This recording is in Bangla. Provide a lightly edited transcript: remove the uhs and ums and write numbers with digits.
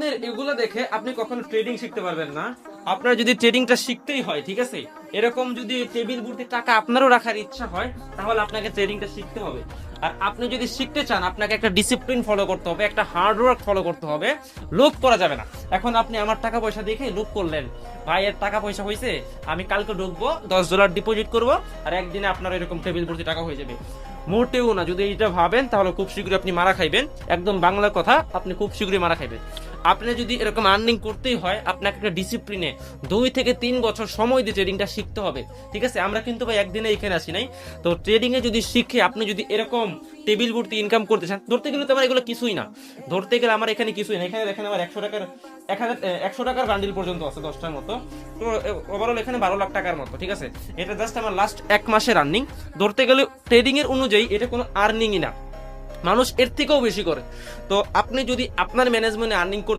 আপনাদের এগুলো দেখে আপনি কখনো ট্রেডিং শিখতে পারবেন না। আপনার যদি ট্রেডিংটা শিখতেই হয়, ঠিক আছে, এরকম যদি টেবিল ভর্তি টাকা আপনারও রাখার ইচ্ছা হয়, তাহলে আপনাকে ট্রেডিংটা শিখতে হবে। আর আপনি যদি শিখতে চান, আপনাকে একটা ডিসিপ্লিন ফলো করতে হবে, একটা হার্ড ওয়ার্ক ফলো করতে হবে। লোভ করা যাবে না। এখন আপনি আমার টাকা পয়সা দেখে লোভ করলেন, ভাই এর টাকা পয়সা হয়েছে, আমি কালকে ঢুকবো, $10 ডিপোজিট করব, আর একদিনে আপনার এরকম টেবিল ভর্তি টাকা হয়ে যাবে। মোটেও না। যদি এটা ভাবেন তাহলে খুব শীঘ্রই আপনি মারা খাইবেন। একদম বাংলা কথা, আপনি খুব শীঘ্রই মারা খাইবেন। আপনি যদি এরকম আর্নিং করতেই হয়, আপনাকে একটা ডিসিপ্লিনে 2 থেকে 3 বছর সময় দিয়ে ট্রেডিংটা শিখতে হবে, ঠিক আছে। আমরা কিন্তু ভাই একদিনে এখানে আসি নাই। তো ট্রেডিং এ যদি শিখে আপনি যদি এরকম টেবিল ভর্তি ইনকাম করতে চান, ধরতে গেলে তো আমার এগুলো কিছুই না। ধরতে গেলে আমার এখানে কিছুই না। এখানে দেখেন আমার 100 টাকার 100 টাকার বান্ডিল পর্যন্ত আছে, 10টার মতো। তো ওভারঅল এখানে 12 লাখ টাকার মতো, ঠিক আছে। এটা জাস্ট আমার লাস্ট 1 মাসের আর্নিং। ধরতে গেলে ট্রেডিং এর অনুযায়ী এটা কোনো আর্নিংই না, মানুষ এর থেকেও বেশি করে। তো আপনি যদি আপনার ম্যানেজমেন্টে আর্নিং